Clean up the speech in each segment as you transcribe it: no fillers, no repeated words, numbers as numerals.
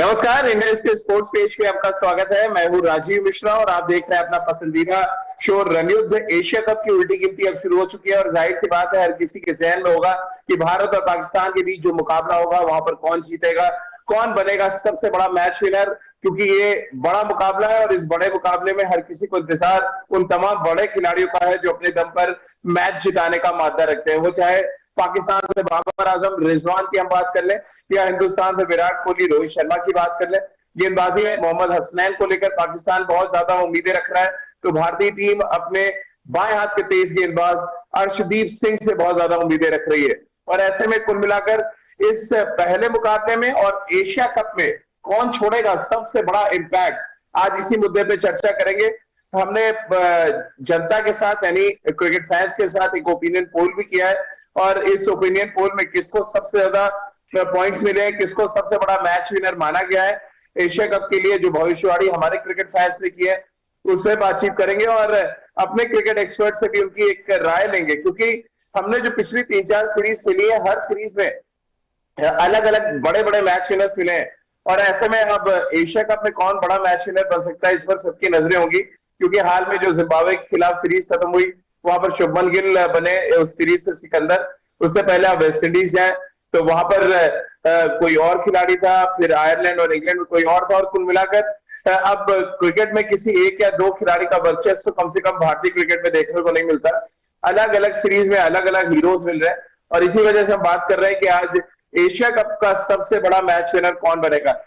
नमस्कार, इंडिया के sports page पे आपका स्वागत है। मैं हूँ राजीव मिश्रा और आप देख रहे हैं अपना पसंदीदा शो रणयुद्ध। एशिया कप की उल्टी गिनती अब शुरू हो चुकी है और जाहिर सी बात है हर किसी के जहन में होगा कि भारत और पाकिस्तान के बीच जो मुकाबला होगा वहां पर कौन जीतेगा, कौन बनेगा सबसे बड़ा मैच विनर। क्योंकि ये बड़ा मुकाबला है और इस बड़े मुकाबले में हर किसी को इंतजार उन तमाम बड़े खिलाड़ियों का है जो अपने दम पर मैच जिताने का मादा रखते हैं। वो चाहे पाकिस्तान से बाबर आजम रिजवान की हम बात कर लें या हिंदुस्तान से विराट कोहली रोहित शर्मा की बात कर लें। गेंदबाजी में मोहम्मद हसनैन को लेकर पाकिस्तान बहुत ज्यादा उम्मीदें रख रहा है, तो भारतीय टीम अपने बाएं हाथ के तेज गेंदबाज अर्शदीप सिंह से बहुत ज्यादा उम्मीदें रख रही है। और ऐसे में कुल मिलाकर इस पहले मुकाबले में और एशिया कप में कौन छोड़ेगा सबसे बड़ा इम्पैक्ट, आज इसी मुद्दे पे चर्चा करेंगे। हमने जनता के साथ यानी क्रिकेट फैंस के साथ एक ओपिनियन पोल भी किया है और इस ओपिनियन पोल में किसको सबसे ज्यादा पॉइंट्स मिले हैं, किसको सबसे बड़ा मैच विनर माना गया है एशिया कप के लिए, जो भविष्यवाणी हमारे क्रिकेट फैंस ने की है उसमें बातचीत करेंगे और अपने क्रिकेट एक्सपर्ट से भी उनकी एक राय लेंगे। क्योंकि हमने जो पिछली 3-4 सीरीज खेली है, हर सीरीज में अलग अलग बड़े बड़े मैच विनर्स मिले हैं और ऐसे में अब एशिया कप में कौन बड़ा मैच विनर बन सकता है इस पर सबकी नजरें होंगी। क्योंकि हाल में जो जिम्बाब्वे के खिलाफ सीरीज खत्म हुई वहां पर शुभमन गिल बने उस सीरीज से सिकंदर, उससे पहले आप वेस्ट इंडीज जाए तो वहां पर कोई और खिलाड़ी था, फिर आयरलैंड और इंग्लैंड में कोई और था और कुल मिलाकर अब क्रिकेट में किसी एक या दो खिलाड़ी का वर्चस्व कम से कम भारतीय क्रिकेट में देखने को नहीं मिलता। अलग अलग सीरीज में अलग अलग हीरोज मिल रहे हैं और इसी वजह से हम बात कर रहे हैं कि आज एशिया कप का सबसे बड़ा मैच विनर कौन बनेगा।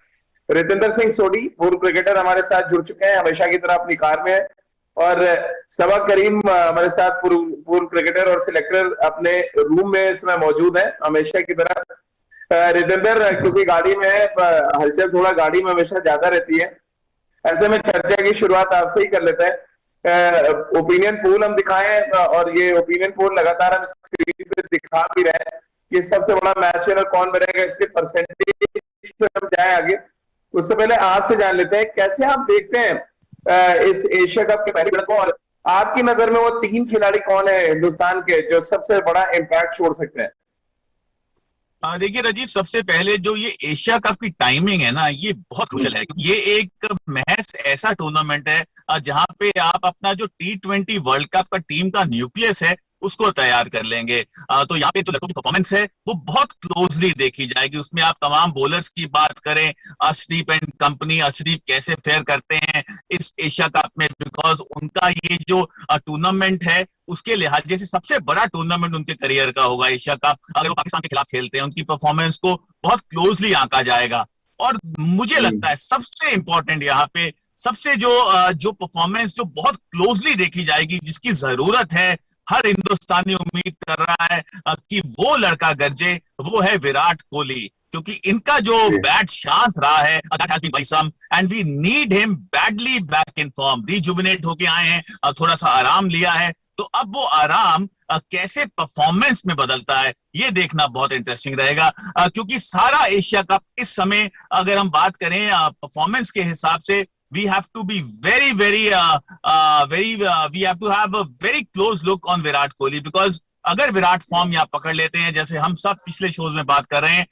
रितेंद्र सिंह सोढ़ी पूर्व क्रिकेटर हमारे साथ जुड़ चुके हैं, हमेशा की तरह अपनी कार में है। और सबा करीम हमारे साथ पूर्व क्रिकेटर और सिलेक्टर अपने रूम में इसमें मौजूद है हमेशा की तरह। रितेंद्र, क्योंकि गाड़ी में हलचल थोड़ा गाड़ी में हमेशा ज्यादा रहती है, ऐसे में चर्चा की शुरुआत आपसे ही कर लेते हैं। ओपिनियन पोल हम दिखाएं और ये ओपिनियन पोल लगातार हम स्क्रीन पे दिखा भी रहे हैं कि सबसे बड़ा मैच विनर कौन बनेगा, इसके परसेंटेज पे हम जाए आगे। उससे पहले आपसे जान लेते हैं कैसे आप देखते हैं इस एशिया कप के पहले को, और आपकी नजर में वो 3 खिलाड़ी कौन है हिंदुस्तान के जो सबसे बड़ा इम्पैक्ट छोड़ सकते हैं। देखिए राजीव, सबसे पहले जो ये एशिया कप की टाइमिंग है ना, ये बहुत क्रूशियल है। ये एक महज ऐसा टूर्नामेंट है जहां पे आप अपना जो T20 वर्ल्ड कप का टीम का न्यूक्लियस है उसको तैयार कर लेंगे। तो यहाँ पे जो लड़कों की परफॉर्मेंस है वो बहुत क्लोजली देखी जाएगी। उसमें आप तमाम बॉलर्स की बात करें, अर्शदीप एंड कंपनी, अर्शदीप कैसे फेयर करते हैं इस एशिया कप में, बिकॉज उनका ये जो टूर्नामेंट है उसके लिहाज से सबसे बड़ा टूर्नामेंट उनके करियर का होगा एशिया कप। अगर वो पाकिस्तान के खिलाफ खेलते हैं उनकी परफॉर्मेंस को बहुत क्लोजली आंका जाएगा। और मुझे लगता है सबसे इंपॉर्टेंट यहाँ पे सबसे जो परफॉर्मेंस जो बहुत क्लोजली देखी जाएगी, जिसकी जरूरत है, हर हिंदुस्तानी उम्मीद कर रहा है कि वो लड़का गरजे, वो है विराट कोहली। क्योंकि इनका जो बैट शांत रहा है, and we need him badly back in form. Rejuvenate होके आए हैं, थोड़ा सा आराम लिया है, तो अब वो आराम कैसे परफॉर्मेंस में बदलता है ये देखना बहुत इंटरेस्टिंग रहेगा। क्योंकि सारा एशिया कप इस समय अगर हम बात करें परफॉर्मेंस के हिसाब से, we have to be we have to have a very close look on Virat Kohli, because अगर विराट फॉर्म यहाँ पकड़ लेते हैं, जैसे हम सब पिछले शोज में बात कर रहे हैं,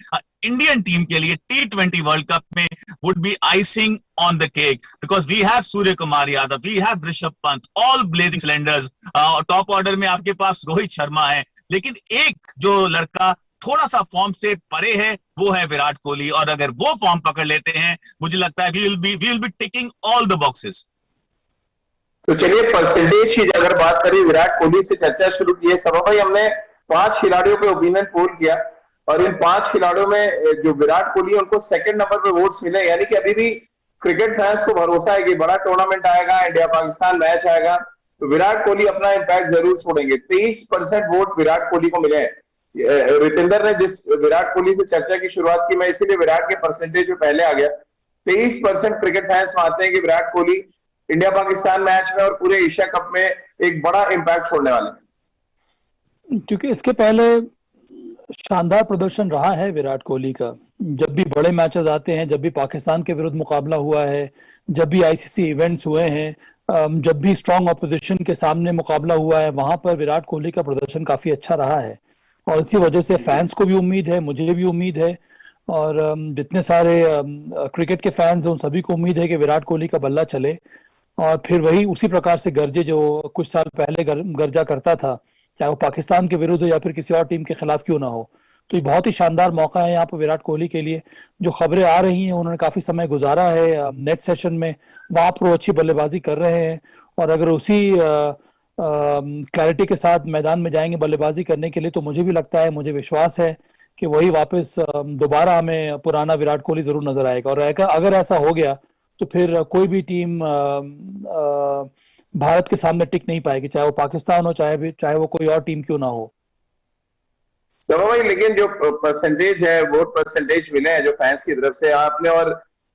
इंडियन टीम के लिए T20 वर्ल्ड कप में would be icing on the cake, because we have Surya Kumar Yadav, we have Rishabh Pant, all blazing cylinders। Top order में आपके पास रोहित शर्मा है, लेकिन एक जो लड़का थोड़ा सा फॉर्म से परे है वो है विराट कोहली। और अगर वो फॉर्म पकड़ लेते हैं, मुझे लगता है we will be ticking all the boxes। तो चलिए परसेंटेज की अगर बात करें, विराट कोहली से चर्चा शुरू की है सबा भाई। हमने 5 खिलाड़ियों पे ओपिनियन पोल किया और इन 5 खिलाड़ियों में जो विराट कोहली उनको सेकंड नंबर पे वोट्स मिले, यानी कि अभी भी क्रिकेट फैंस को भरोसा है कि बड़ा टूर्नामेंट आएगा, इंडिया पाकिस्तान मैच आएगा तो विराट कोहली अपना इम्पैक्ट जरूर छोड़ेंगे। 23% वोट विराट कोहली को मिले हैं। रितेंद्र ने जिस विराट कोहली से चर्चा की शुरुआत की, मैं इसीलिए विराट के परसेंटेज में पहले आ गया। 23% क्रिकेट फैंस मानते हैं कि विराट कोहली इंडिया पाकिस्तान मैच में और पूरे एशिया कप में एक बड़ा इम्पैक्ट छोड़ने वाले हैं। क्योंकि इसके पहले शानदार प्रदर्शन रहा है विराट कोहली का, जब भी बड़े मैचेस आते हैं, जब भी पाकिस्तान के विरुद्ध मुकाबला हुआ है, जब भी आईसीसी इवेंट्स हुए हैं, जब भी स्ट्रांग ऑपोजिशन के सामने मुकाबला हुआ है, वहां पर विराट कोहली का प्रदर्शन काफी अच्छा रहा है। और इसी वजह से फैंस को भी उम्मीद है, मुझे भी उम्मीद है और जितने सारे क्रिकेट के फैंस हैं उन सभी को उम्मीद है कि विराट कोहली का बल्ला चले और फिर वही उसी प्रकार से गरजे जो कुछ साल पहले गर्जा करता था, चाहे वो पाकिस्तान के विरुद्ध हो या फिर किसी और टीम के खिलाफ क्यों ना हो। तो ये बहुत ही शानदार मौका है यहाँ पर विराट कोहली के लिए। जो खबरें आ रही हैं, उन्होंने काफी समय गुजारा है नेट सेशन में, वहां पर वो अच्छी बल्लेबाजी कर रहे हैं और अगर उसी क्लैरिटी के साथ मैदान में जाएंगे बल्लेबाजी करने के लिए तो मुझे भी लगता है, मुझे विश्वास है कि वही वापस दोबारा हमें पुराना विराट कोहली जरूर नजर आएगा। और अगर ऐसा हो गया तो फिर कोई भी टीम भारत के सामने टिक नहीं पाएगी, चाहे वो पाकिस्तान हो, चाहे वो कोई और टीम क्यों ना हो। समा भाई, लेकिन जो परसेंटेज है, वोट परसेंटेज मिले हैं जो फैंस की तरफ से, आपने और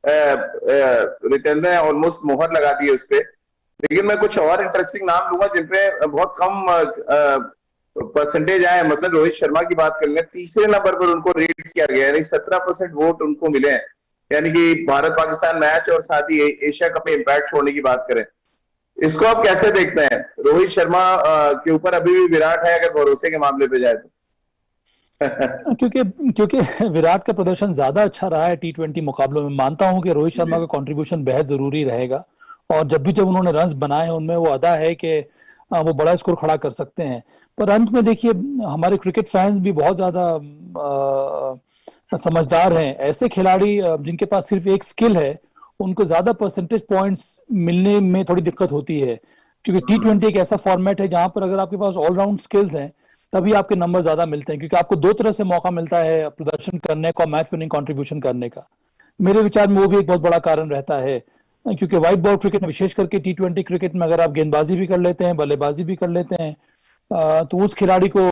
रिटर्न ने ऑलमोस्ट मोहर लगा दी है उस पर। लेकिन मैं कुछ और इंटरेस्टिंग नाम लूंगा जिनपे बहुत कम परसेंटेज आए। मतलब रोहित शर्मा की बात कर लें, तीसरे नंबर पर उनको रेट किया गया, यानी 17% वोट उनको मिले हैं। यानी कि भारत पाकिस्तान मैच और साथ ही एशिया कप में इम्पैक्ट छोड़ने की बात करें, इसको आप कैसे देखते हैं? रोहित शर्मा के ऊपर अभी भी विराट है अगर भरोसे के मामले पे जाए तो? क्योंकि विराट का प्रदर्शन ज्यादा अच्छा रहा है T20 मुकाबलों में। मानता हूं कि रोहित शर्मा का कंट्रीब्यूशन बेहद जरूरी रहेगा और जब उन्होंने रन्स बनाए हैं उनमें वो अदा है कि वो बड़ा स्कोर खड़ा कर सकते हैं। पर अंत में देखिए, हमारे क्रिकेट फैंस भी बहुत ज्यादा समझदार हैं। ऐसे खिलाड़ी जिनके पास सिर्फ एक स्किल है, उनको ज्यादा परसेंटेज पॉइंट्स मिलने में थोड़ी दिक्कत होती है, क्योंकि T20 एक ऐसा फॉर्मेट है जहां पर अगर आपके पास ऑलराउंड स्किल्स हैं तभी आपके नंबर ज्यादा मिलते हैं, क्योंकि आपको दो तरह से मौका मिलता है प्रदर्शन करने का, मैच विनिंग कंट्रीब्यूशन करने का। मेरे विचार में वो भी एक बहुत बड़ा कारण रहता है, क्योंकि व्हाइट बॉल क्रिकेट में, विशेष करके T20 क्रिकेट में, अगर आप गेंदबाजी भी कर लेते हैं, बल्लेबाजी भी कर लेते हैं, तो उस खिलाड़ी को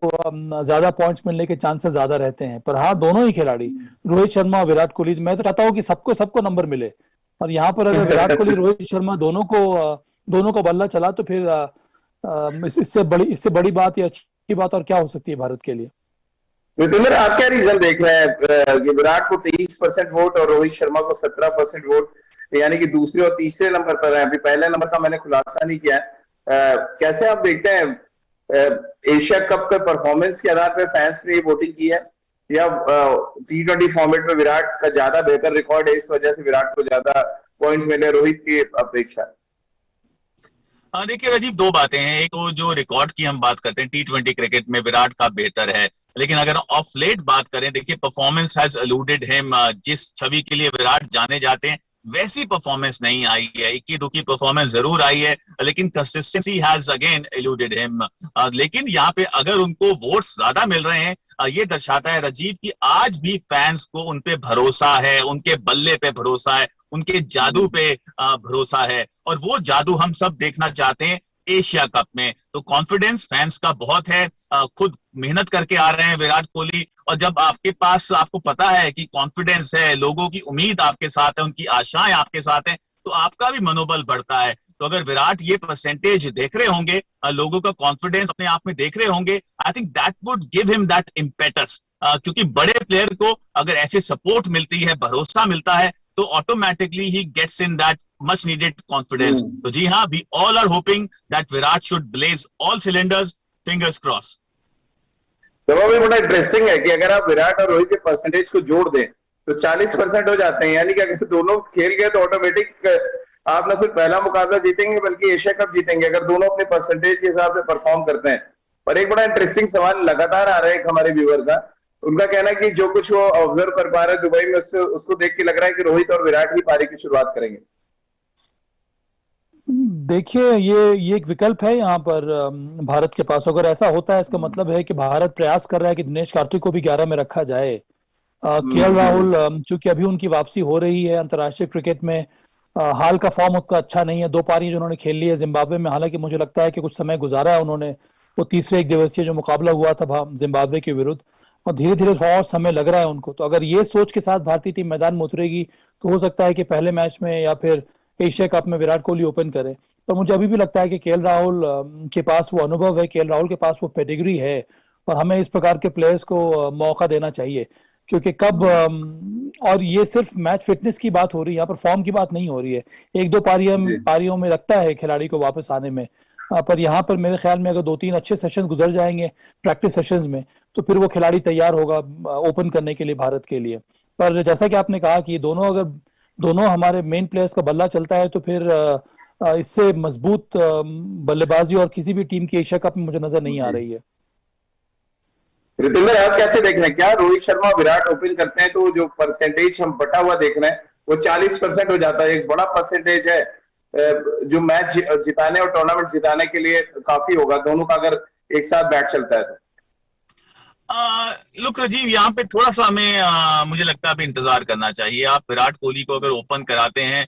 ज्यादा पॉइंट्स मिलने के चांसेस ज्यादा रहते हैं। पर हाँ, दोनों ही खिलाड़ी, रोहित शर्मा और विराट कोहली, मैं तो चाहता हूँ कि सबको नंबर मिले। और यहाँ पर अगर विराट कोहली, रोहित शर्मा दोनों को बल्ला चला तो फिर इससे बड़ी बात या अच्छी बात और क्या हो सकती है भारत के लिए। विजेंद्र, आप क्या रीजन देख रहे हैं कि विराट को 23% वोट और रोहित शर्मा को 17% वोट, यानी कि दूसरे और तीसरे नंबर पर है? अभी पहले नंबर का मैंने खुलासा नहीं किया है। कैसे आप देखते हैं, एशिया कप के परफॉर्मेंस के आधार पर फैंस ने वोटिंग की है या T20 फॉर्मेट में विराट का ज्यादा बेहतर रिकॉर्ड है, इस वजह से विराट को ज्यादा पॉइंट्स मिले रोहित की अपेक्षा? देखिए राजीव, दो बातें हैं। एक वो जो रिकॉर्ड की हम बात करते हैं, T20 क्रिकेट में विराट का बेहतर है, लेकिन अगर ऑफ लेट बात करें, देखिए परफॉर्मेंस हैज एलूडेड हिम। जिस छवि के लिए विराट जाने जाते हैं वैसी परफॉर्मेंस नहीं आई है। इक्की दुक्की परफॉर्मेंस जरूर आई है, लेकिन कंसिस्टेंसी हैज अगेन एलूडेड हिम। लेकिन यहाँ पे अगर उनको वोट्स ज्यादा मिल रहे हैं, ये दर्शाता है राजीव कि आज भी फैंस को उन पे भरोसा है, उनके बल्ले पे भरोसा है, उनके जादू पे भरोसा है, और वो जादू हम सब देखना चाहते हैं एशिया कप में। तो कॉन्फिडेंस फैंस का बहुत है, खुद मेहनत करके आ रहे हैं विराट कोहली, और जब आपके पास, आपको पता है कि कॉन्फिडेंस है, लोगों की उम्मीद आपके साथ है, उनकी आशाएं आपके साथ हैं, तो आपका भी मनोबल बढ़ता है। तो अगर विराट ये परसेंटेज देख रहे होंगे, लोगों का कॉन्फिडेंस अपने आप में देख रहे होंगे, I think that would give him that impetus. क्योंकि बड़े प्लेयर को अगर ऐसे सपोर्ट मिलती है, भरोसा मिलता है, तो ऑटोमेटिकली ही gets in that much needed confidence. तो जी हाँ, we all are hoping that Virat should blaze all cylinders, fingers crossed. सवाल भी बड़ा इंटरेस्टिंग है कि अगर आप विराट और रोहित के परसेंटेज को जोड़ दें तो 40% हो जाते हैं, यानी कि अगर दोनों खेल गए तो ऑटोमेटिक आप न सिर्फ पहला मुकाबला जीतेंगे बल्कि एशिया कप जीतेंगे, अगर दोनों अपने परसेंटेज के हिसाब से परफॉर्म करते हैं। और एक बड़ा इंटरेस्टिंग सवाल लगातार आ रहा है एक हमारे व्यूअर का, उनका कहना है कि जो कुछ वो ऑब्जर्व कर पा रहे हैं दुबई में, उसको देख के लग रहा है कि रोहित और विराट ही पारी की शुरुआत करेंगे। देखिए, ये एक विकल्प है यहाँ पर भारत के पास। अगर ऐसा होता है, इसका मतलब है कि भारत प्रयास कर रहा है कि दिनेश कार्तिक को भी 11 में रखा जाए। केएल राहुल, चूंकि अभी उनकी वापसी हो रही है अंतर्राष्ट्रीय क्रिकेट में, हाल का फॉर्म उतना अच्छा नहीं है। 2 पारी जो उन्होंने खेल ली है जिम्बाब्वे में, हालांकि मुझे लगता है कि कुछ समय गुजारा है उन्होंने, वो तीसरे एक दिवसीय जो मुकाबला हुआ था जिम्बाब्वे के विरुद्ध, और धीरे धीरे और समय लग रहा है उनको। तो अगर ये सोच के साथ भारतीय टीम मैदान में उतरेगी तो हो सकता है कि पहले मैच में या फिर एशिया कप में विराट कोहली ओपन करे। तो मुझे अभी भी लगता है कि केएल राहुल के पास वो अनुभव है, केएल राहुल के पास वो पेडिग्री है, और हमें इस प्रकार के प्लेयर्स को मौका देना चाहिए। क्योंकि कब, और ये सिर्फ मैच फिटनेस की बात हो रही है, यहाँ पर फॉर्म की बात नहीं हो रही है। 1-2 पारियों में लगता है खिलाड़ी को वापस आने में, पर यहाँ पर मेरे ख्याल में अगर 2-3 अच्छे सेशन गुजर जाएंगे प्रैक्टिस सेशंस में, तो फिर वो खिलाड़ी तैयार होगा ओपन करने के लिए भारत के लिए। पर जैसा कि आपने कहा कि दोनों हमारे मेन प्लेयर्स का बल्ला चलता है तो फिर इससे मजबूत बल्लेबाजी और किसी भी टीम की एशिया कप में मुझे नजर नहीं आ रही है। रितेंद्र, आप कैसे देख रहे हैं? क्या रोहित शर्मा विराट ओपन करते हैं तो जो परसेंटेज हम बटा हुआ देख रहे हैं वो 40% हो जाता है, एक बड़ा परसेंटेज है जो मैच जिताने और टूर्नामेंट जिताने के लिए काफी होगा, दोनों का अगर एक साथ बैट चलता है तो। लुक राजीव, यहाँ पे थोड़ा सा हमें मुझे लगता है अभी इंतजार करना चाहिए। आप विराट कोहली को अगर ओपन कराते हैं,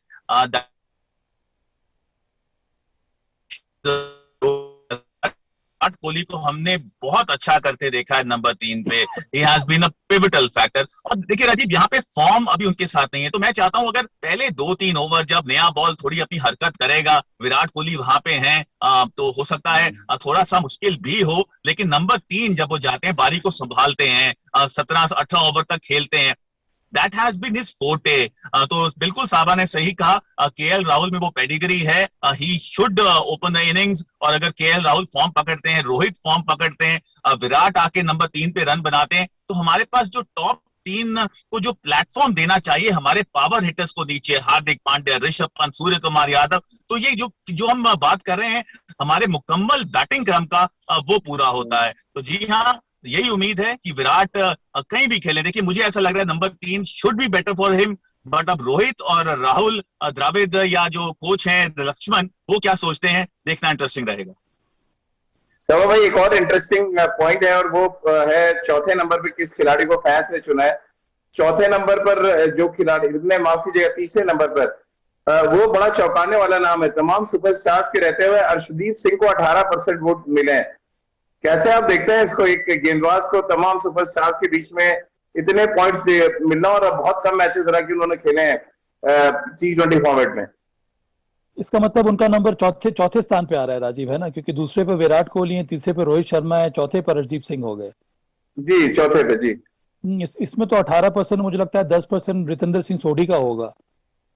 विराट कोहली को हमने बहुत अच्छा करते देखा है नंबर 3 पे। He has been a pivotal factor. और देखिए राजीव, यहाँ पे फॉर्म अभी उनके साथ नहीं है, तो मैं चाहता हूं अगर पहले 2-3 ओवर जब नया बॉल थोड़ी अपनी हरकत करेगा, विराट कोहली वहां पे हैं, तो हो सकता है थोड़ा सा मुश्किल भी हो, लेकिन नंबर 3 जब वो जाते हैं, बारी को संभालते हैं, 17-18 ओवर तक खेलते हैं, that has been his forte. तो बिल्कुल साबा ने सही कहा, केएल राहुल में वो पेडिग्री है, he should open the innings. और अगर केएल राहुल फॉर्म पकड़ते हैं, रोहित फॉर्म पकड़ते हैं, विराट आके नंबर 3 पे रन बनाते हैं, तो हमारे पास जो टॉप 3 को जो प्लेटफॉर्म देना चाहिए हमारे पावर हिटर्स को नीचे, हार्दिक पांड्या, ऋषभ पंत, सूर्य कुमार यादव, तो ये जो हम बात कर रहे हैं हमारे मुकम्मल बैटिंग क्रम का, वो पूरा होता है। तो जी हाँ, यही उम्मीद है कि विराट कहीं भी खेले। देखिए मुझे ऐसा लग रहा है number 3 should be better for him, but अब रोहित और राहुल द्रविड़ या जो कोच हैं लक्ष्मण, वो क्या सोचते हैं, देखना इंटरेस्टिंग रहेगा। सवा भाई, एक और इंटरेस्टिंग पॉइंट है और वो है चौथे नंबर पे किस खिलाड़ी को फैंस ने चुना है। चौथे नंबर पर जो खिलाड़ी, माफ कीजिएगा, तीसरे नंबर पर वो बड़ा चौंकाने वाला नाम है। तमाम सुपरस्टार्स के रहते हुए अर्शदीप सिंह को 18% वोट मिले हैं। कैसे आप देखते हैं इसको, एक गेंदबाज को तमाम सुपरस्टार्स के बीच में इतने पॉइंट्स मिलना, और बहुत कम मैचेस रहा कि उन्होंने खेले हैं T20 फॉर्मेट में। इसका मतलब उनका नंबर चौथे स्थान पे आ रहा है राजीव, है ना? क्योंकि दूसरे पे विराट कोहली है, तीसरे पे रोहित शर्मा है, चौथे पर अर्शदीप सिंह हो गए। जी, चौथे पे जी। इसमें तो 18% मुझे लगता है 10% रितेंद्र सिंह सोढ़ी का होगा,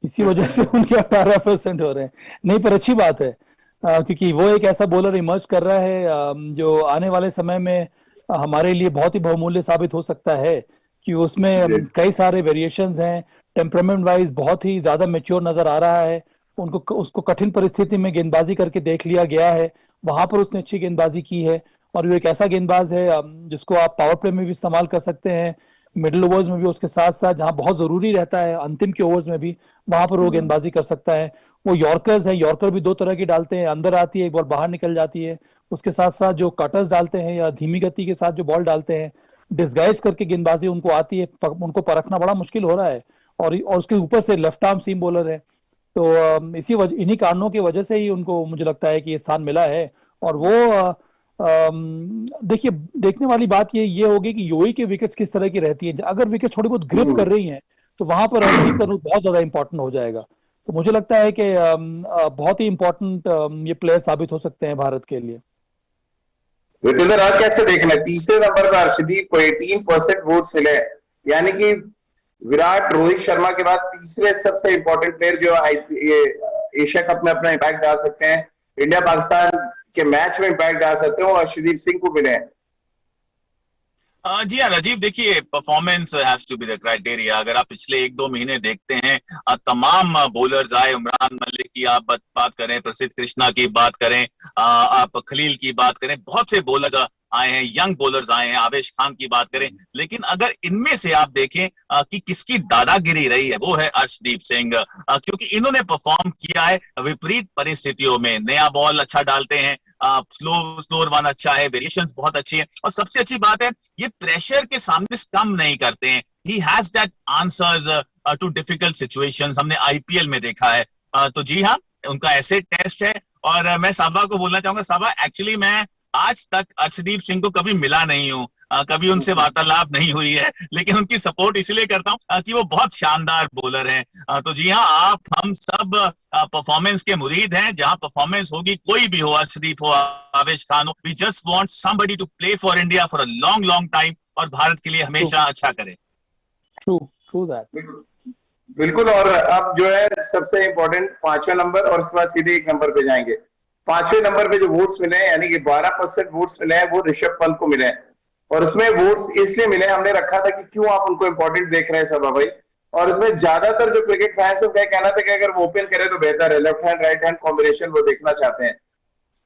इसी वजह से उनके 18% हो रहे हैं। नहीं, पर अच्छी बात है, क्योंकि वो एक ऐसा बॉलर इमर्ज कर रहा है जो आने वाले समय में हमारे लिए बहुत ही बहुमूल्य साबित हो सकता है, कि उसमें कई सारे वेरिएशंस हैं, टेम्परामेंट वाइज बहुत ही ज्यादा मेच्योर नजर आ रहा है। उसको कठिन परिस्थिति में गेंदबाजी करके देख लिया गया है, वहां पर उसने अच्छी गेंदबाजी की है। और वो एक ऐसा गेंदबाज है जिसको आप पावर प्ले में भी इस्तेमाल कर सकते हैं, मिडिल ओवर्स में भी, उसके साथ साथ जहां बहुत जरूरी रहता है अंतिम के ओवर्स में भी, वहां पर वो गेंदबाजी कर सकता है। वो यॉर्कर्स है, यॉर्कर भी 2 तरह की डालते हैं, अंदर आती है, एक बॉल बाहर निकल जाती है। उसके साथ साथ जो कटर्स डालते हैं या धीमी गति के साथ जो बॉल डालते हैं, डिस्गाइज करके गेंदबाजी उनको आती है, उनको परखना बड़ा मुश्किल हो रहा है। और उसके ऊपर से लेफ्ट आर्म सीम बॉलर है, तो इन्हीं कारणों की वजह से ही उनको मुझे लगता है कि ये स्थान मिला है। और वो देखिए, देखने वाली बात ये होगी कि यूएई के विकेट्स किस तरह की रहती है। अगर विकेट थोड़ी बहुत ग्रिप कर रही हैं तो वहां पर रन करना बहुत ज्यादा इंपॉर्टेंट हो जाएगा। तो मुझे लगता है कि बहुत ही इंपॉर्टेंट ये प्लेयर साबित हो सकते हैं भारत के लिए। रितेंद्र, आप कैसे देख रहे हैं? तीसरे नंबर पर अर्शदीप को 18% वोट्स मिले, यानी कि विराट, रोहित शर्मा के बाद तीसरे सबसे इंपॉर्टेंट प्लेयर जो एशिया कप में अपना इम्पैक्ट डाल सकते हैं, इंडिया पाकिस्तान के मैच में इम्पैक्ट डाल सकते हो, अर्शदीप सिंह को मिले हैं। जी हाँ राजीव, देखिए performance has to be the criteria. अगर आप पिछले 1-2 महीने देखते हैं, तमाम बॉलर्स आए, इमरान मलिक की आप बात करें, प्रसिद्ध कृष्णा की बात करें, आप खलील की बात करें, बहुत से बॉलर्स आए हैं, यंग बॉलर्स आए हैं, आवेश खान की बात करें, लेकिन अगर इनमें से आप देखें कि किसकी दादागिरी रही है, वो है अर्शदीप सिंह, क्योंकि इन्होंने परफॉर्म किया है विपरीत परिस्थितियों में। नया बॉल अच्छा डालते हैं, स्लोअर वन अच्छा है, वेरिएशंस बहुत अच्छी है, और सबसे अच्छी बात है ये प्रेशर के सामने कम नहीं करते हैं। He has that answers to difficult situations, हमने आईपीएल में देखा है। तो जी हाँ, उनका ऐसे टेस्ट है। और मैं साबा को बोलना चाहूंगा, साबा एक्चुअली मैं आज तक अर्शदीप सिंह को कभी मिला नहीं हूँ, कभी उनसे वार्तालाप नहीं हुई है, लेकिन उनकी सपोर्ट इसलिए करता हूँ कि वो बहुत शानदार बॉलर हैं। तो जी हाँ, हम सब परफॉर्मेंस के मुरीद हैं। जहां परफॉर्मेंस होगी, कोई भी हो, अर्शदीप हो, आवेश खान हो, we just want somebody to play for India for a long long time, और भारत के लिए हमेशा अच्छा करे। True that. बिल्कुल। और अब जो है सबसे इंपॉर्टेंट 5वां नंबर, और उसके बाद सीधे 1 नंबर पे जाएंगे। 5वें नंबर पे जो वोट्स मिले हैं, यानी कि 12% वोट्स मिले हैं, वो ऋषभ पंत को मिले हैं। और उसमें वोट्स इसलिए मिले, हमने रखा था कि क्यों आप उनको इंपॉर्टेंट देख रहे हैं सभा भाई। और उसमें ज्यादातर जो क्रिकेट फैंस है उनका कहना था कि अगर वो ओपन करे तो बेहतर है, left hand right hand combination वो देखना चाहते हैं।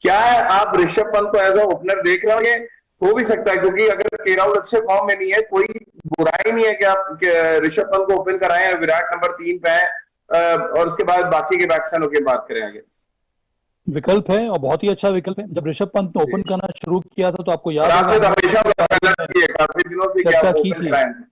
क्या आप ऋषभ पंत को एज अ ओपनर देख रहे हो? ये हो भी सकता है क्योंकि अगर के राहुल अच्छे फॉर्म में नहीं है, कोई बुराई नहीं है कि आप ऋषभ पंत को ओपन कराएं, विराट नंबर 3 पे है, और उसके बाद बाकी के बैट्समैनों की बात करें आगे। विकल्प है और बहुत ही अच्छा विकल्प है। जब ऋषभ पंत ने ओपन करना शुरू किया था तो आपको याद और आपने तो होगा हमेशा काफी दिनों से चर्चा की थी।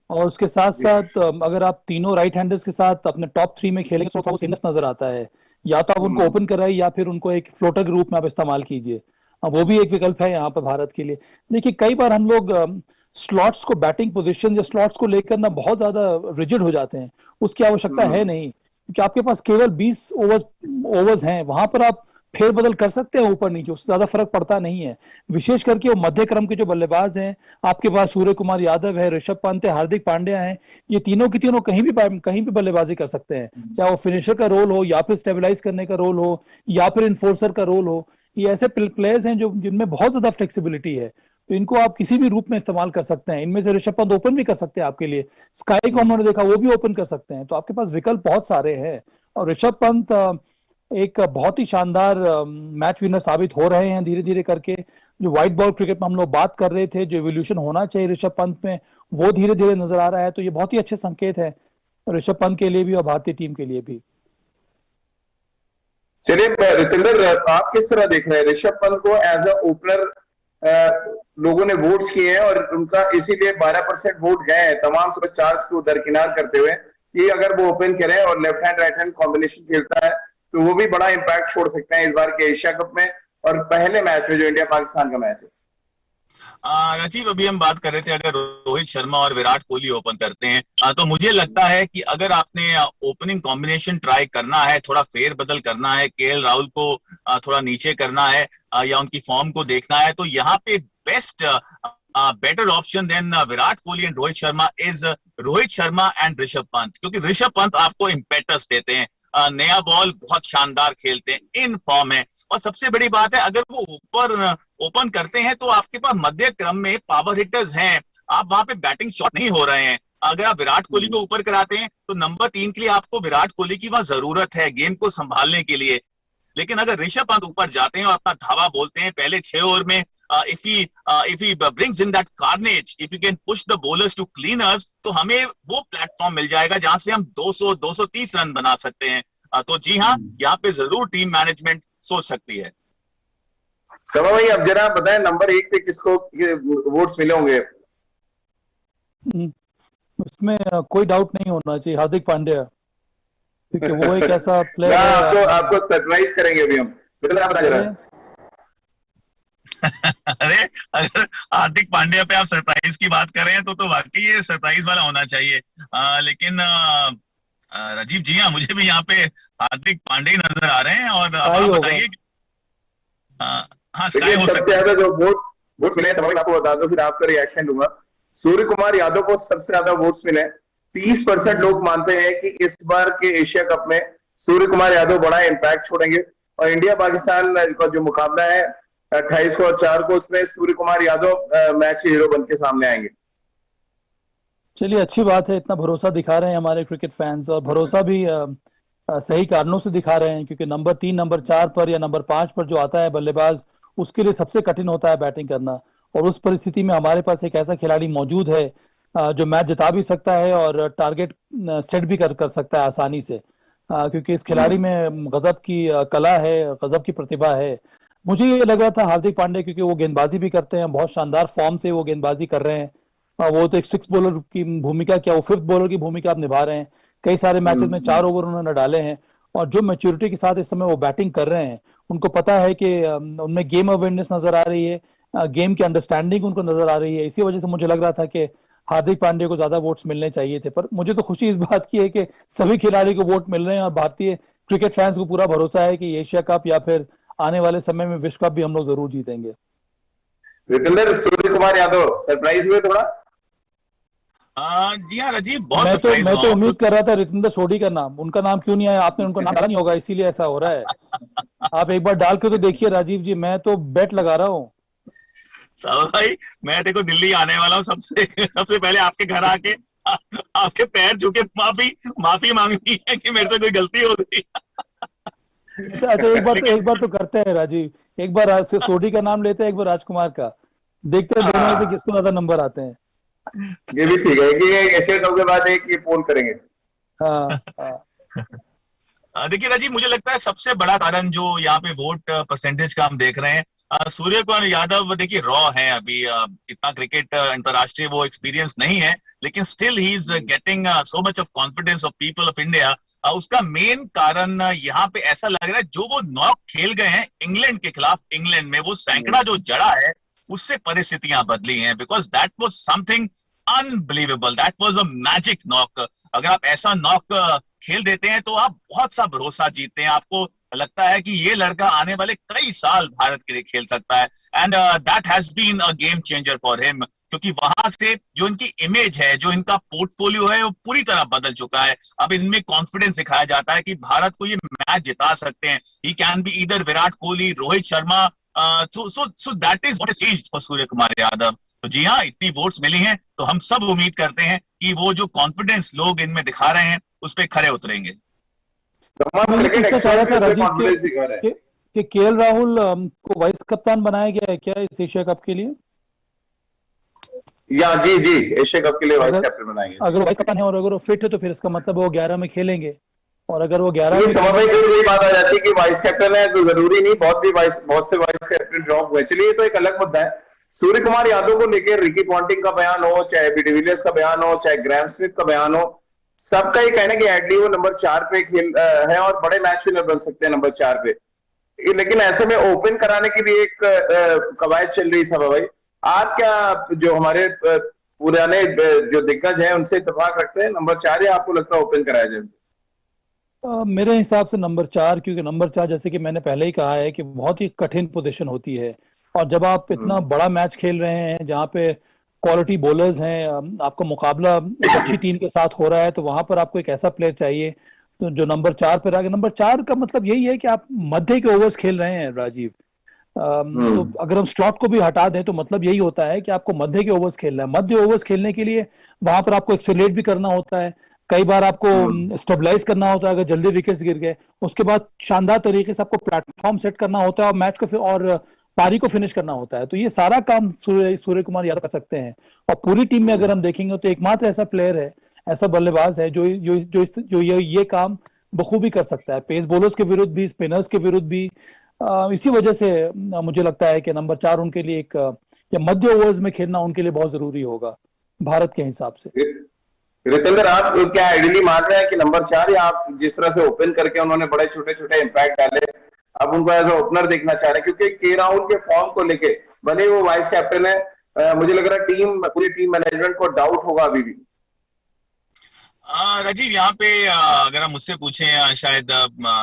और उसके साथ साथ अगर आप तीनों राइट हैंडर्स के साथ अपने टॉप 3 में खेलेंगे तो वो सीमलेस नजर आता है। या तो आप उनको ओपन कराइए या फिर उनको एक फ्लोटर के रूप में आप इस्तेमाल कीजिए। वो भी एक विकल्प है यहाँ पर भारत के लिए। देखिए कई बार हम लोग स्लॉट्स को, बैटिंग पोजीशन या स्लॉट्स को लेकर ना बहुत ज्यादा रिजिड हो जाते हैं। उसकी आवश्यकता है नहीं, क्योंकि आपके पास केवल 20 ओवर्स हैं। वहां पर आप फेरबदल कर सकते हैं ऊपर नीचे, उससे ज्यादा फर्क पड़ता नहीं है। विशेष करके वो मध्य क्रम के जो बल्लेबाज हैं, आपके पास सूर्य कुमार यादव है, ऋषभ पंत है, हार्दिक पांड्या है, ये तीनों की तीनों कहीं भी बल्लेबाजी कर सकते हैं। चाहे वो फिनिशर का रोल हो या फिर स्टेबलाइज करने का रोल हो या फिर इन्फोर्सर का रोल हो। ये ऐसे प्लेयर्स हैं जो जिनमें बहुत ज्यादा फ्लेक्सिबिलिटी है, तो इनको आप किसी भी रूप में इस्तेमाल कर सकते हैं। इनमें से ऋषभ पंत ओपन भी कर सकते हैं आपके लिए, स्काई को हमने देखा वो भी ओपन कर सकते हैं। तो आपके पास विकल्प बहुत सारे हैं और ऋषभ पंत एक बहुत ही शानदार मैच विनर साबित हो रहे हैं धीरे धीरे करके। जो व्हाइट बॉल क्रिकेट में हम लोग बात कर रहे थे, जो एवोल्यूशन होना चाहिए ऋषभ पंत में, वो धीरे धीरे नजर आ रहा है। तो ये बहुत ही अच्छे संकेत है ऋषभ पंत के लिए भी और भारतीय टीम के लिए भी। चलिए रितेंद्र, आप किस तरह देख रहे हैं ऋषभ पंत को एज अ ओपनर? लोगों ने वोट्स किए हैं और उनका इसीलिए 12% वोट गए हैं तमाम सुपरस्टार्स को दरकिनार करते हुए कि अगर वो ओपन करें और left hand right hand combination खेलता है तो वो भी बड़ा इंपैक्ट छोड़ सकते हैं इस बार के एशिया कप में और पहले मैच में जो इंडिया पाकिस्तान का मैच है। राजीव, अभी हम बात कर रहे थे अगर रोहित शर्मा और विराट कोहली ओपन करते हैं तो मुझे लगता है कि अगर आपने ओपनिंग कॉम्बिनेशन ट्राई करना है, थोड़ा फेर बदल करना है, केएल राहुल को थोड़ा नीचे करना है या उनकी फॉर्म को देखना है, तो यहाँ पे best better option then Virat Kohli and Rohit Sharma is Rohit Sharma and Rishabh Pant. क्योंकि ऋषभ पंत आपको इम्पेटस देते हैं, नया बॉल बहुत शानदार खेलते हैं, इन फॉर्म है। और सबसे बड़ी बात है अगर वो ऊपर ओपन करते हैं तो आपके पास मध्य क्रम में पावर हिटर्स हैं, आप वहां पे बैटिंग शॉट नहीं हो रहे हैं। अगर आप विराट कोहली को ऊपर कराते हैं तो नंबर 3 के लिए आपको विराट कोहली की वहां जरूरत है गेम को संभालने के लिए। लेकिन अगर ऋषभ पंत ऊपर जाते हैं और अपना धावा बोलते हैं पहले 6 ओवर में, if he brings in that carnage, if you can push the bowlers to cleaners, तो हमें वो प्लेटफॉर्म मिल जाएगा जहां से हम 200-230 रन बना सकते हैं। तो जी हाँ, यहाँ पे जरूर टीम मैनेजमेंट सोच सकती है। सभा भाई, अब जरा बताएं नंबर 1 पे किसको वोट्स मिले होंगे? उसमें कोई डाउट नहीं होना चाहिए, हार्दिक पांड्या, क्योंकि वो एक ऐसा प्लेयर है। आपको सरप्राइज करेंगे अभी हम, आप बता जरा। अरे अगर हार्दिक पांड्या पे आप सरप्राइज की बात कर रहे हैं तो वाकई ये सरप्राइज वाला होना चाहिए। लेकिन राजीव जी हाँ, मुझे भी यहाँ पे हार्दिक पांड्या नजर आ रहे हैं। और आप बताइए। हाँ, स्काई हो सकता है। सबसे ज्यादा जो वोट्स मिले हैं आपको बता दो, फिर आपका रिएक्शन लूंगा। सूर्य कुमार यादव को सबसे ज्यादा वोट्स मिले। 30% लोग मानते हैं कि इस बार के एशिया कप में सूर्य कुमार यादव बड़ा इम्पैक्ट छोड़ेंगे और इंडिया पाकिस्तान का जो मुकाबला है 28 को और 4 को, उसमें सूर्य कुमार यादव मैच के हीरो बन के सामने आएंगे। चलिए, अच्छी बात है, इतना भरोसा दिखा रहे हैं हमारे क्रिकेट फैंस, और भरोसा भी सही कारणों से दिखा रहे हैं। क्योंकि नंबर 3, नंबर 4 पर या नंबर 5 पर जो आता है बल्लेबाज, उसके लिए सबसे कठिन होता है बैटिंग करना। और उस परिस्थिति में हमारे पास एक ऐसा खिलाड़ी मौजूद है जो मैच जिता भी सकता है और टारगेट सेट भी कर सकता है आसानी से, क्योंकि इस खिलाड़ी में गजब की कला है, गजब की प्रतिभा है। मुझे ये लग रहा था हार्दिक पांड्या, क्योंकि वो गेंदबाजी भी करते हैं, बहुत शानदार फॉर्म से वो गेंदबाजी कर रहे हैं। वो तो एक 6 बॉलर की भूमिका क्या, वो 5th बॉलर की भूमिका आप निभा रहे हैं। कई सारे मैचेस में 4 ओवर उन्होंने डाले हैं और जो मैच्योरिटी के साथ इस समय वो बैटिंग कर रहे हैं, उनको पता है कि उनमें गेम अवेयरनेस नजर आ रही है, गेम की अंडरस्टैंडिंग उनको नजर आ रही है। इसी वजह से मुझे लग रहा था कि हार्दिक पांड्या को ज्यादा वोट्स मिलने चाहिए थे। पर मुझे तो खुशी इस बात की है कि सभी खिलाड़ी को वोट मिल रहे हैं और भारतीय क्रिकेट फैंस को पूरा भरोसा है कि एशिया कप या फिर आने वाले समय में विश्व कप भी हम लोग जरूर जीतेंगे। रितेंद्र, सूर्य कुमार यादव सरप्राइज हुए थोड़ा? जी हाँ राजीव, बहुत मैं तो उम्मीद कर रहा था रितेंद्र सोडी का नाम, उनका नाम क्यों नहीं आया? आपने उनका नाम डाला नहीं होगा, इसीलिए ऐसा हो रहा है। आप एक बार डाल के तो देखिए राजीव जी, मैं तो बेट लगा रहा हूँ। साहब भाई, मैं देखो दिल्ली आने वाला हूँ, सबसे सबसे पहले आपके घर आके आपके पैर छू के माफी माफी मांगनी है कि मेरे से कोई गलती हो गई। अच्छा अच्छा, लेकिन एक बार तो करते हैं राजीव, एक बार से सोडी का नाम लेते हैं, एक बार राजकुमार का, देखते हैं दोनों में से हाँ, किसको ज्यादा नंबर आते हैं। ये भी ठीक है कि एशिया कप के बाद एक ये पोल करेंगे। हाँ हाँ। देखिए राजीव, मुझे लगता है सबसे बड़ा कारण जो यहाँ पे वोट परसेंटेज का हम देख रहे हैं, सूर्य कुमार यादव देखिए रॉ है अभी, इतना क्रिकेट अंतरराष्ट्रीय वो एक्सपीरियंस नहीं है, लेकिन still he is getting so much of confidence of people of India. उसका मेन कारण यहाँ पे ऐसा लग रहा है, जो वो नॉक खेल गए हैं इंग्लैंड के खिलाफ, इंग्लैंड में वो सैकड़ा जो जड़ा है, उससे परिस्थितियां बदली हैं, because that was something unbelievable, that was a magic knock. अगर आप ऐसा नॉक खेल देते हैं तो आप बहुत सा भरोसा जीतते हैं, आपको लगता है कि ये लड़का आने वाले कई साल भारत के लिए खेल सकता है, and that has been a game changer for him, क्योंकि वहां से जो इनकी इमेज है, जो इनका पोर्टफोलियो है, वो पूरी तरह बदल चुका है। अब इनमें कॉन्फिडेंस दिखाया जाता है कि भारत को ये मैच जिता सकते हैं। He can be either Virat Kohli, Rohit Sharma, so that is what has changed for सूर्य कुमार यादव। तो जी हाँ, इतनी वोट्स मिली हैं तो हम सब उम्मीद करते हैं कि वो जो कॉन्फिडेंस लोग इनमें दिखा रहे हैं उस पर खरे उतरेंगे। तमाम मैं क्रिकेट पूछना चाह रहा एक्सपर्ट था भी राजीव कॉन्फिडेंस दिखा रहे हैं। कि केएल राहुल को वाइस कप्तान बनाया गया है क्या इस एशिया कप के लिए? या जी जी, एशिया कप के लिए वाइस अगर कैप्टन बनाएंगे। अगर वाइस कप्तान है और अगर वो फिट है तो फिर इसका मतलब वो 11 में खेलेंगे, और अगर वो 11 ये में समय खेलेंगे में वही बात आ जाती है कि वाइस कैप्टन है तो जरूरी नहीं, बहुत से वाइस कैप्टन ड्रॉप हुए। चलिए, तो एक अलग मुद्दा है। सूर्य कुमार यादव को लेकर रिकी पॉन्टिंग का बयान हो, चाहे एबी डिविलियर्स का बयान हो, चाहे ग्राहम स्मिथ का बयान हो, सबका ये कहना है कि एटली वो नंबर 4 पे खेल है और बड़े मैच विनर बन सकते हैं नंबर 4 पे। लेकिन ऐसे में ओपन कराने की भी एक कवायद चल रही है भाई। आप क्या, जो हमारे पुराने जो दिग्गज हैं, उनसे इत्तेफाक रखते हैं नंबर 4, या आपको लगता है ओपन कराया जाए? मेरे हिसाब से नंबर 4, क्योंकि नंबर 4 जैसे कि मैंने पहले ही कहा है कि बहुत ही कठिन पोजीशन होती है, और जब आप इतना बड़ा मैच खेल रहे हैं जहाँ पे क्वालिटी बॉलर्स हैं, आपका मुकाबला एक अच्छी टीम के साथ हो रहा है, तो वहां पर आपको एक ऐसा प्लेयर चाहिए तो जो नंबर 4 पर आगे। नंबर 4 का मतलब यही है कि आप मध्य के ओवर्स खेल रहे हैं राजीव। तो अगर हम स्लॉट को भी हटा दें तो मतलब यही होता है कि आपको मध्य के ओवर्स खेलना है। मध्य ओवर्स खेलने के लिए वहां पर आपको एक्सेलरेट भी करना होता है, कई बार आपको स्टेबलाइज करना होता है अगर जल्दी विकेट्स गिर गए, उसके बाद शानदार तरीके से आपको प्लेटफॉर्म सेट करना होता है और मैच को और पारी को फिनिश करना होता है। तो ये सारा काम सूर्य कुमार यादव कर सकते हैं, और पूरी टीम में अगर हम देखेंगे तो एकमात्र ऐसा प्लेयर है, ऐसा बल्लेबाज है जो ये काम बखूबी कर सकता है, पेस बॉलर्स के विरुद्ध भी, स्पिनर्स के विरुद्ध भी। इसी वजह से मुझे लगता है कि नंबर 4 उनके लिए एक, या मध्य ओवर्स में खेलना उनके लिए बहुत जरूरी होगा भारत के हिसाब से। रितेंद्र, आप क्या आइडियली मान रहे हैं कि नंबर 4, या आप जिस तरह से ओपन करके उन्होंने बड़े छोटे छोटे इम्पैक्ट डाले, अब उनको एज ए ओपनर देखना चाह रहे हैं? क्योंकि के राहुल के फॉर्म को लेके, भले वो वाइस कैप्टन है, मुझे लग रहा है पूरी टीम मैनेजमेंट को डाउट होगा अभी भी। राजीव, यहाँ पे अगर हम मुझसे पूछें, शायद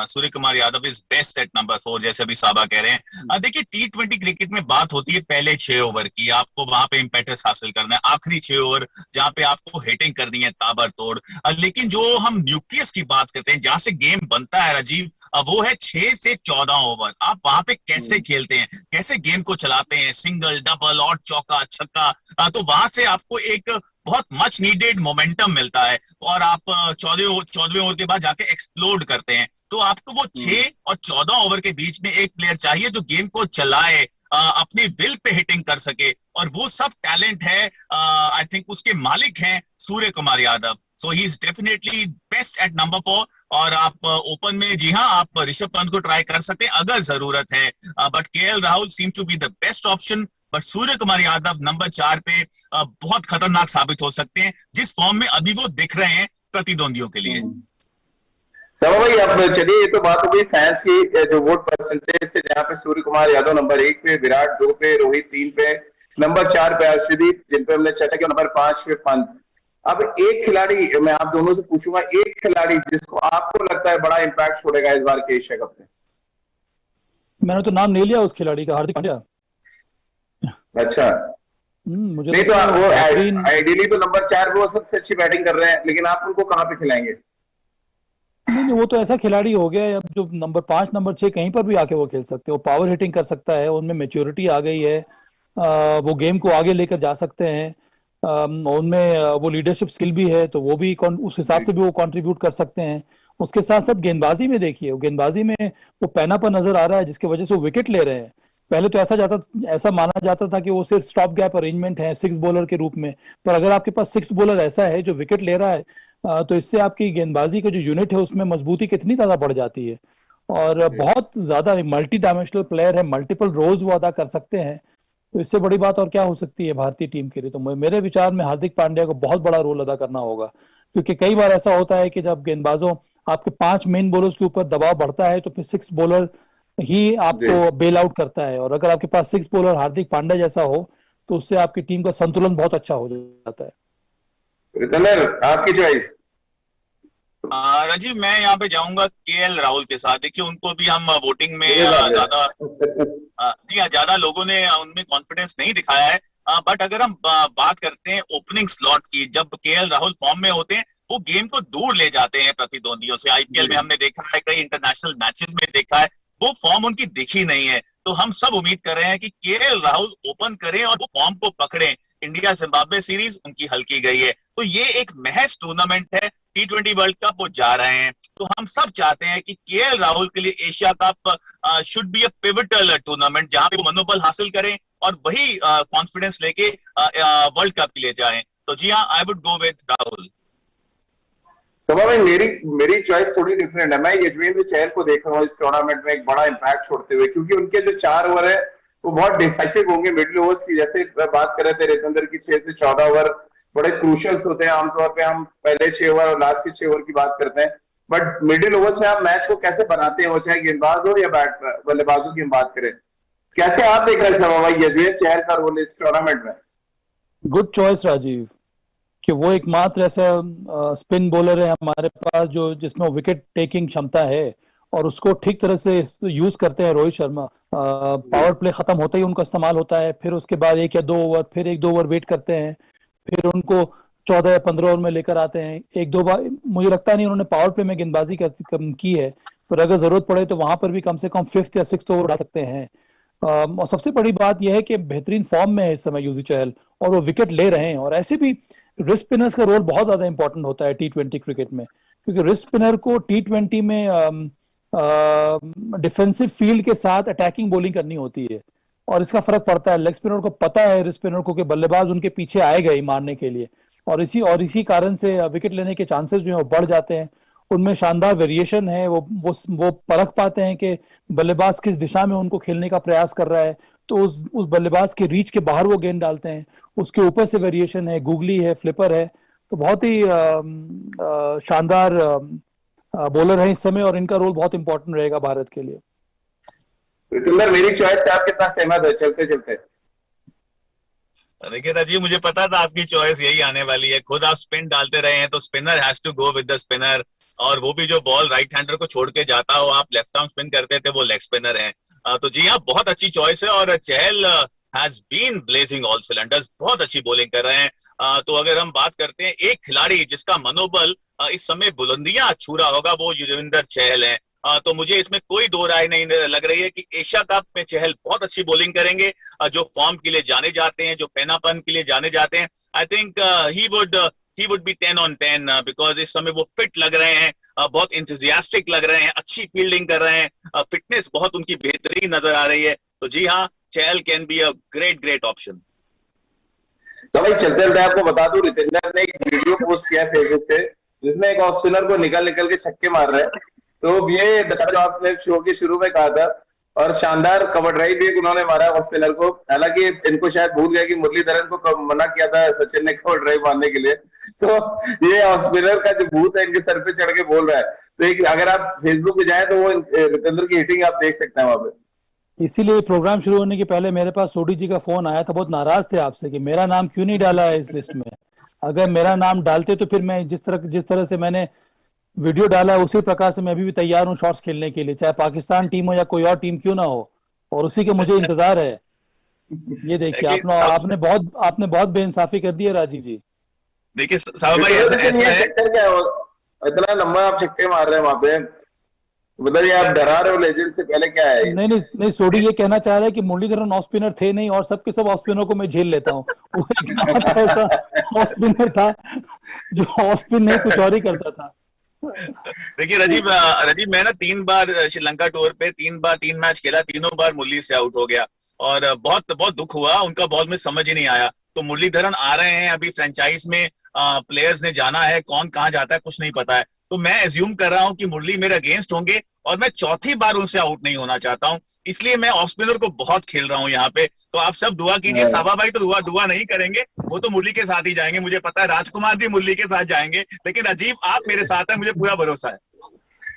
Surya Kumar Yadav is best at number 4, जैसे अभी साबा कह रहे हैं। देखिए, T20 क्रिकेट में बात होती है पहले 6 ओवर की, आपको वहां पे इम्पेटस हासिल करना है, आखिरी 6 ओवर जहाँ पे आपको हिटिंग करनी है ताबड़तोड़। लेकिन जो हम न्यूक्लियस की बात करते हैं, जहां से गेम बनता है राजीव, वो है 6 से 14 ओवर। आप वहां पे कैसे खेलते हैं, कैसे गेम को चलाते हैं, सिंगल, डबल और चौका छक्का, तो वहां से आपको एक बहुत मच नीडेड मोमेंटम मिलता है, और आप 14वें ओवर के बाद जाके एक्सप्लोड करते हैं। तो आपको वो 6 और 14 ओवर के बीच में एक प्लेयर चाहिए जो गेम को चलाए, अपनी विल पे हिटिंग कर सके, और वो सब टैलेंट है, आई थिंक उसके मालिक हैं Surya Kumar Yadav. So he is definitely best at number 4। और आप ओपन में, जी हाँ, आप ऋषभ पंत को ट्राई कर सकते हैं अगर जरूरत है, but KL Rahul seem to be the best option. But Surya Kumar Yadav number 4 पे बहुत खतरनाक साबित हो सकते हैं, जिस फॉर्म में अभी वो दिख रहे हैं प्रतिद्वंदियों के लिए। सब भाई, अब चलिए, ये तो बात हो गई फैंस की जो वोट परसेंटेज से, जहाँ पे सूर्य कुमार यादव नंबर 1 पे, विराट 2 पे, रोहित 3 पे, नंबर 4 पे अर्शदीप, जिन पे हमने चर्चा की, नंबर 5 पे पंत। अब एक खिलाड़ी मैं आप दोनों से पूछूंगा, एक खिलाड़ी जिसको आपको लगता है बड़ा इंपैक्ट छोड़ेगा इस बार के एशिया कप में। मैंने तो नाम ले लिया उस खिलाड़ी का, हार्दिक पांड्या। अच्छा, मुझे नहीं तो वो आइडियली तो नंबर 4 पे वो सबसे अच्छी बैटिंग कर रहे हैं, लेकिन आप उनको कहाँ पे खिलाएंगे? नहीं, वो तो ऐसा खिलाड़ी हो गया अब जो नंबर 5 नंबर 6 कहीं पर भी आके वो खेल सकते हो, पावर हिटिंग कर सकता है, उनमें मेच्योरिटी आ गई है, वो गेम को आगे लेकर जा सकते हैं। उनमें वो लीडरशिप स्किल भी है, तो वो भी उस हिसाब से भी वो कंट्रीब्यूट कर सकते हैं। उसके साथ साथ गेंदबाजी में देखिए, गेंदबाजी में वो पैनापन नजर आ रहा है, जिसकी वजह से वो विकेट ले रहे हैं। पहले तो ऐसा माना जाता था कि वो सिर्फ स्टॉप गैप अरेंजमेंट है सिक्स बॉलर के रूप में, पर अगर आपके पास सिक्स बॉलर ऐसा है जो विकेट ले रहा है, तो इससे आपकी गेंदबाजी का जो यूनिट है उसमें मजबूती कितनी ज्यादा बढ़ जाती है। और बहुत ज्यादा मल्टी डायमेंशनल प्लेयर है, मल्टीपल रोल्स वो अदा कर सकते हैं। तो इससे बड़ी बात और क्या हो सकती है भारतीय टीम के लिए। तो मेरे विचार में हार्दिक पांड्या को बहुत बड़ा रोल अदा करना होगा, क्योंकि कई बार ऐसा होता है कि जब गेंदबाजों आपके 5 मेन बॉलर्स के ऊपर दबाव बढ़ता है तो फिर सिक्स बॉलर ही आपको बेल आउट करता है। और अगर आपके पास सिक्स बॉलर हार्दिक पांड्या जैसा हो तो उससे आपकी टीम का संतुलन बहुत अच्छा हो जाता है। आपकी चॉइस? राजीव, मैं यहाँ पे जाऊंगा केएल राहुल के साथ। देखिए, उनको भी हम वोटिंग में ज्यादा लोगों ने उनमें कॉन्फिडेंस नहीं दिखाया है। बट अगर हम बात करते हैं ओपनिंग स्लॉट की, जब केएल राहुल फॉर्म में होते हैं वो गेम को दूर ले जाते हैं प्रतिद्वंदियों से। आईपीएल में हमने देखा है, कई इंटरनेशनल मैचेस में देखा है, वो फॉर्म उनकी दिखी नहीं है। तो हम सब उम्मीद कर रहे हैं कि केएल राहुल ओपन करें और वो फॉर्म को पकड़ें। इंडिया जिम्बाब्वे सीरीज उनकी हल्की गई है, तो ये एक महज टूर्नामेंट है, T20 वर्ल्ड कप वो जा रहे हैं। तो हम सब चाहते हैं कि केएल राहुल के लिए Asia cup should be a pivotal tournament, जहां पे वो मनोबल हासिल करें और वही कॉन्फिडेंस लेके वर्ल्ड कप के लिए जाएं। तो जी हाँ, I would go with Rahul. सभा भाई, मेरी चॉइस थोड़ी डिफरेंट है। मैं यजवेंद्र चहल को देख रहा हूँ इस टूर्नामेंट में एक बड़ा इंपैक्ट छोड़ते हुए, क्योंकि उनके जो 4 ओवर है वो बहुत डिसाइसिव होंगे मिडिल ओवर्स की। जैसे बात कर रहे थे रितेंद्र की, 6 से 14 ओवर बड़े क्रूशियल्स होते हैं। आमतौर पे हम पहले 6 ओवर और लास्ट के 6 ओवर की बात करते हैं, बट मिडिल ओवर्स में आप मैच को कैसे बनाते हैं, वो चाहे गेंदबाज हो या बल्लेबाजों की हम बात करें। कैसे आप देख रहे हैं सभा भाई यजवेंद्र चहल का रोल इस टूर्नामेंट में? गुड चॉइस राजीव, कि वो एकमात्र ऐसा स्पिन बॉलर है हमारे पास जो जिसमें विकेट टेकिंग क्षमता है, और उसको ठीक तरह से यूज करते हैं रोहित शर्मा। पावर प्ले खत्म होता ही उनका इस्तेमाल होता है, फिर उसके बाद 1 या 2 ओवर, फिर 1-2 ओवर वेट करते हैं, फिर उनको 14 या 15 ओवर में लेकर आते हैं। 1-2 बार मुझे लगता नहीं उन्होंने पावर प्ले में गेंदबाजी की है, पर अगर जरूरत पड़े तो वहां पर भी कम से कम 5th या 6th ओवर डाल सकते हैं। और सबसे बड़ी बात यह है कि बेहतरीन फॉर्म में है इस समय यूजी चहल, और वो विकेट ले रहे हैं। और ऐसे भी रिस्ट स्पिनर्स का रोल बहुत ज्यादा इंपॉर्टेंट होता है T20 क्रिकेट में, क्योंकि रिस्ट स्पिनर को T20 में डिफेंसिव फील्ड के साथ अटैकिंग बॉलिंग करनी होती है, और इसका फर्क पड़ता है। लेग स्पिनर को पता है रिस्ट स्पिनर को कि बल्लेबाज उनके पीछे आएगा ही मारने के लिए, और इसी कारण से विकेट लेने के चांसेस जो है वो बढ़ जाते हैं। उनमें शानदार वेरिएशन है, वो परख पाते हैं कि बल्लेबाज किस दिशा में उनको खेलने का प्रयास कर रहा है, तो उस बल्लेबाज के रीच के बाहर वो गेंद डालते हैं। उसके ऊपर से वेरिएशन है, गूगली है, फ्लिपर है, तो बहुत ही शानदार बॉलर है इस समय, और इनका रोल बहुत इंपॉर्टेंट रहेगा भारत के लिए। रितेंद्र, मेरी चॉइस से आप कितना सहमत है चलते चलते? देखिए राजीव, मुझे पता था आपकी चॉइस यही आने वाली है। खुद आप स्पिन डालते रहे हैं, तो spinner has to go with the spinner, और वो भी जो बॉल राइट हैंडर को छोड़ के जाता हो। आप लेफ्ट आर्म स्पिन करते थे, वो लेग स्पिनर है। तो जी हाँ, बहुत अच्छी चॉइस है, और Chahal has been blazing all cylinders, बहुत अच्छी बॉलिंग कर रहे हैं। तो अगर हम बात करते हैं एक खिलाड़ी जिसका मनोबल इस समय बुलंदियां छू रहा होगा, वो युजवेंद्र चहल है। तो मुझे इसमें कोई दो राय नहीं लग रही है कि एशिया कप में चहल बहुत अच्छी बॉलिंग करेंगे। जो फॉर्म के लिए जाने जाते हैं, जो पैनापन के लिए जाने जाते हैं, I think he would be 10 on 10, because इस समय वो फिट लग रहे हैं, बहुत इंथुजियास्टिक लग रहे हैं, अच्छी फील्डिंग कर रहे हैं, फिटनेस बहुत उनकी बेहतरीन नजर आ रही है। तो जी हाँ, Chahal can be a great option. भाई चलते चलते आपको बता दूं, रितेंद्र ने एक वीडियो पोस्ट किया फेसबुक पे, जिसमें एक ऑफ स्पिनर को निकल के छक्के मार रहे हैं। तो ये जो आपने शो के शुरू में कहा था, और शानदार कवर ड्राइव भी उन्होंने मारा ऑफ स्पिनर को। हालांकि इनको शायद भूल गया कि मुरलीधरन को मना किया था सचिन ने कवर ड्राइव मारने के लिए। तो ये ऑफ स्पिनर का जो भूत है इनके सर पे चढ़ के बोल रहा है। तो एक अगर आप फेसबुक पे जाए तो वो रितेंद्र की हिटिंग आप देख सकते हैं वहां पे। इसीलिए प्रोग्राम शुरू होने के पहले मेरे पास सोडी जी का फोन आया था, बहुत नाराज थे आपसे कि मेरा नाम क्यों नहीं डाला है इस लिस्ट में। अगर मेरा नाम डालते तो फिर मैं जिस तरह से मैंने वीडियो डाला है उसी प्रकार से मैं अभी भी तैयार हूँ शॉट्स खेलने के लिए, चाहे पाकिस्तान टीम हो या कोई और टीम क्यों ना हो, और उसी के मुझे इंतजार है। ये देखिए, आपने बहुत बेइंसाफी कर दी है राजीव जी। देखिए साहब भाई, ऐसा है इतना लंबा आप छक्के मार रहे हैं वहां पे। मतलब ये आप डरा रहे हो लेजेंड से, पहले क्या है? नहीं नहीं नहीं, सोडी ये कहना चाह रहा है कि मुरलीधरन ऑफ स्पिनर थे नहीं और सबके सब ऑफ स्पिनर को मैं झेल लेता हूँ। वो एक ऐसा ऑफ स्पिनर था जो ऑफ स्पिन नहीं कुछ और ही करता था। देखिए राजीव, राजीव मैं ना 3 बार श्रीलंका टूर पे 3 मैच खेला, तीनों बार मुरली से आउट हो गया और बहुत बहुत दुख हुआ। उनका बॉल में समझ ही नहीं आया। तो मुरलीधरन आ रहे हैं अभी फ्रेंचाइज में, प्लेयर्स ने जाना है, कौन कहाँ जाता है कुछ नहीं पता है। तो मैं एज्यूम कर रहा हूँ कि मुरली मेरे अगेंस्ट होंगे और मैं चौथी बार उनसे आउट नहीं होना चाहता हूँ, इसलिए मैं ऑफ स्पिनर को बहुत खेल रहा हूँ यहाँ पे। तो आप सब दुआ कीजिए। साबा भाई तो दुआ नहीं करेंगे, वो तो मुरली के साथ ही जाएंगे, मुझे पता है। राजकुमार जी मुरली के साथ जाएंगे, लेकिन राजीव आप मेरे साथ हैं, मुझे पूरा भरोसा है।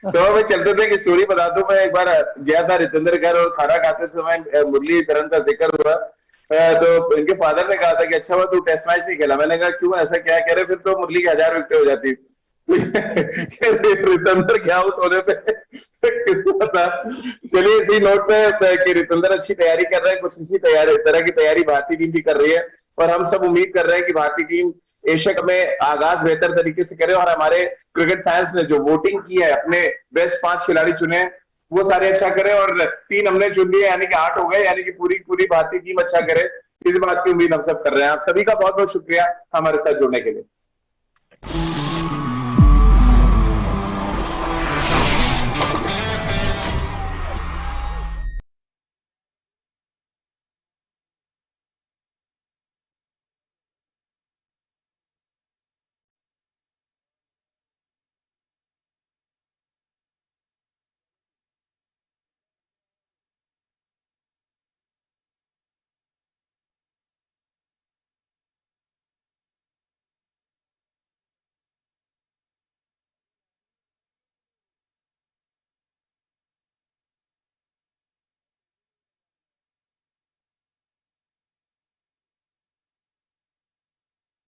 तो मैं चलते थे कि स्टोरी बता दूं। मैं एक बार गया था रितेंद्र घर और खाना खाते समय मुरलीधरन का जिक्र हुआ। तो इनके फादर ने कहा था कि अच्छा हुआ तू टेस्ट मैच नहीं खेला। मैंने कहा क्यों, ऐसा क्या कह रहे? फिर तो मुरली की 1000 विकेट हो जाती। रितेंद्र के आउट होने पे किस्सा था। चलिए इसी नोट पे कि रितेंद्र अच्छी तैयारी कर रहे हैं, कुछ इसी तरह की तैयारी भारतीय टीम भी कर रही है और हम सब उम्मीद कर रहे हैं कि भारतीय टीम एशिया कप में आगाज बेहतर तरीके से करे और हमारे क्रिकेट फैंस ने जो वोटिंग की है, अपने बेस्ट 5 खिलाड़ी चुने, वो सारे अच्छा करे और 3 हमने चुन लिए, यानी कि 8 हो गए, यानी कि पूरी पूरी भारतीय टीम अच्छा करे। इस बात की उम्मीद हम सब कर रहे हैं। आप सभी का बहुत बहुत शुक्रिया हमारे साथ जुड़ने के लिए।